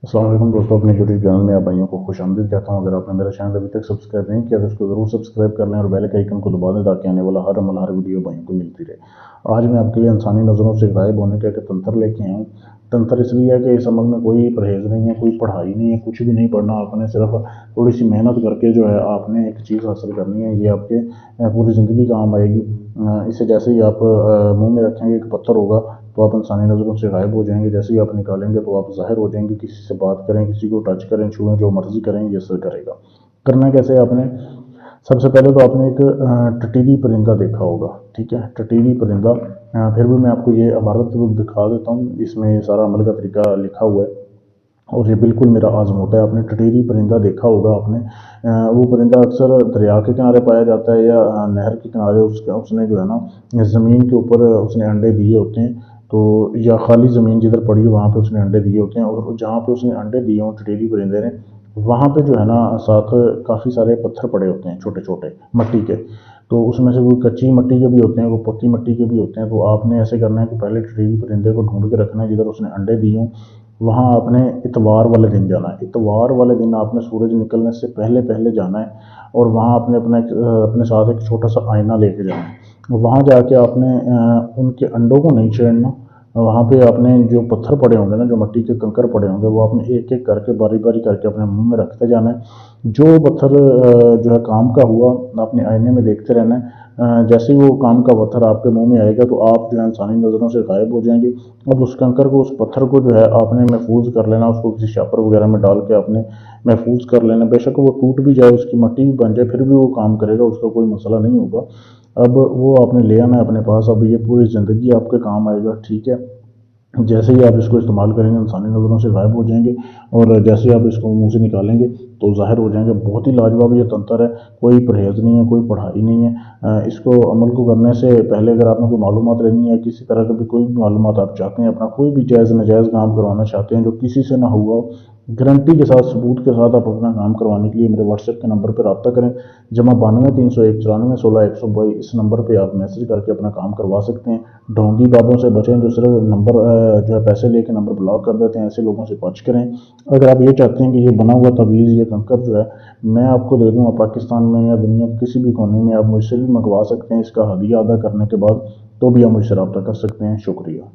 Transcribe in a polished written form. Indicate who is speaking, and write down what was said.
Speaker 1: अस्सलाम वालेकुम दोस्तों, अपने यूट्यूब चैनल में आप भाइयों को खुश आमदीद कहता हूँ। अगर आपने मेरा चैनल अभी तक सब्सक्राइब नहीं किया तो उसको ज़रूर सब्सक्राइब कर लें और बेल के आइकन को दबा दें ताकि आने वाला हर अमल हर वीडियो भाइयों को मिलती रहे। आज मैं आपके लिए इंसानी नज़रों से गायब होने का एक तंत्र लेके आया हूँ। तंत्र इसलिए है कि इस अमल में कोई परहेज़ नहीं है, कोई पढ़ाई नहीं है, कुछ भी नहीं पढ़ना। आपने सिर्फ थोड़ी सी मेहनत करके जो है आपने एक चीज़ हासिल करनी है। ये आपके पूरी ज़िंदगी काम आएगी। इसे जैसे ही आप मुंह में रखेंगे, एक पत्थर होगा तो आप इंसानी नज़रों से गायब हो जाएंगे। जैसे ही आप निकालेंगे तो आप ज़ाहिर हो जाएंगे। किसी से बात करें, किसी को टच करें, छुएं, जो मर्जी करें, ये असर करेगा। करना कैसे है आपने? सबसे पहले तो आपने एक टटीली परिंदा देखा होगा, ठीक है, टटीली परिंदा। फिर भी मैं आपको ये इबारत दिखा देता हूँ, इसमें ये सारा अमल का तरीका लिखा हुआ है और ये बिल्कुल मेरा आजमूदा है। आपने टटीली परिंदा देखा होगा आपने। वो परिंदा अक्सर दरिया के किनारे पाया जाता है या नहर के किनारे। उसने जो है ना ज़मीन के ऊपर उसने अंडे दिए होते हैं। तो या खाली ज़मीन जिधर पड़ी हो वहाँ पे उसने अंडे दिए होते हैं, और जहाँ पे उसने अंडे दिए हों टटीली परिंदे ने, वहाँ पे जो है ना साथ काफ़ी सारे पत्थर पड़े होते हैं, छोटे छोटे मिट्टी के। तो उसमें से वो कच्ची मिट्टी के भी होते हैं, वो पक्की मिट्टी के भी होते हैं। तो आपने ऐसे करना है कि पहले टटीली परिंदे को ढूंढ के रखना है जिधर उसने अंडे दिए हों। वहाँ आपने इतवार वाले दिन जाना है। इतवार वाले दिन आपने सूरज निकलने से पहले पहले जाना है और वहाँ आपने अपने साथ एक छोटा सा आईना लेके जाना है। वहाँ जाके आपने उनके अंडों को नहीं छेड़ना। वहाँ पे आपने जो पत्थर पड़े होंगे ना, जो मिट्टी के कंकड़ पड़े होंगे, वो आपने एक एक करके बारी बारी करके अपने मुंह में रखते जाना है। जो पत्थर जो है काम का हुआ, आपने आईने में देखते रहना है। जैसे ही वो काम का पत्थर आपके मुंह में आएगा तो आप जो है इंसानी नज़रों से गायब हो जाएंगे। अब उस कंकर को, उस पत्थर को जो है आपने महफूज कर लेना। उसको किसी शापर वगैरह में डाल के आपने महफूज कर लेना। बेशक वो टूट भी जाए, उसकी मिट्टी भी बन जाए, फिर भी वो काम करेगा, उसका कोई मसला नहीं होगा। अब वो आपने ले आना है अपने पास। अब ये पूरी ज़िंदगी आपके काम आएगा, ठीक है। जैसे ही आप इसको इस्तेमाल करेंगे इंसानी नज़रों से गायब हो जाएंगे, और जैसे ही आप इसको मुंह से निकालेंगे तो ज़ाहिर हो जाएंगे। बहुत ही लाजवाब ये तंत्र है। कोई परहेज़ नहीं है, कोई पढ़ाई नहीं है। इसको अमल को करने से पहले अगर आपने कोई मालूमात लेनी है, किसी तरह का भी कोई भी मालूमात आप चाहते हैं, अपना कोई भी जायज़ नाजायज़ काम करवाना चाहते हैं जो किसी से ना हुआ हो, गारंटी के साथ, सबूत के साथ आप अपना काम करवाने के लिए मेरे व्हाट्सएप के नंबर पर रब्ता करें। +92 301 94 16 122। इस नंबर पर आप मैसेज करके अपना काम करवा सकते हैं। ढोंगी बाबों से बचें जो सिर्फ नंबर जो है पैसे लेके नंबर ब्लॉक कर देते हैं। ऐसे लोगों से बच करें। अगर आप ये चाहते हैं कि ये बना हुआ तवीज़, ये कंकर जो है मैं आपको दे दूँ, पाकिस्तान में या दुनिया के किसी भी कोने में आप मुझसे भी मंगवा सकते हैं। इसका हदिया अदा करने के बाद तो भी आप मुझसे रब्ता कर सकते हैं। शुक्रिया।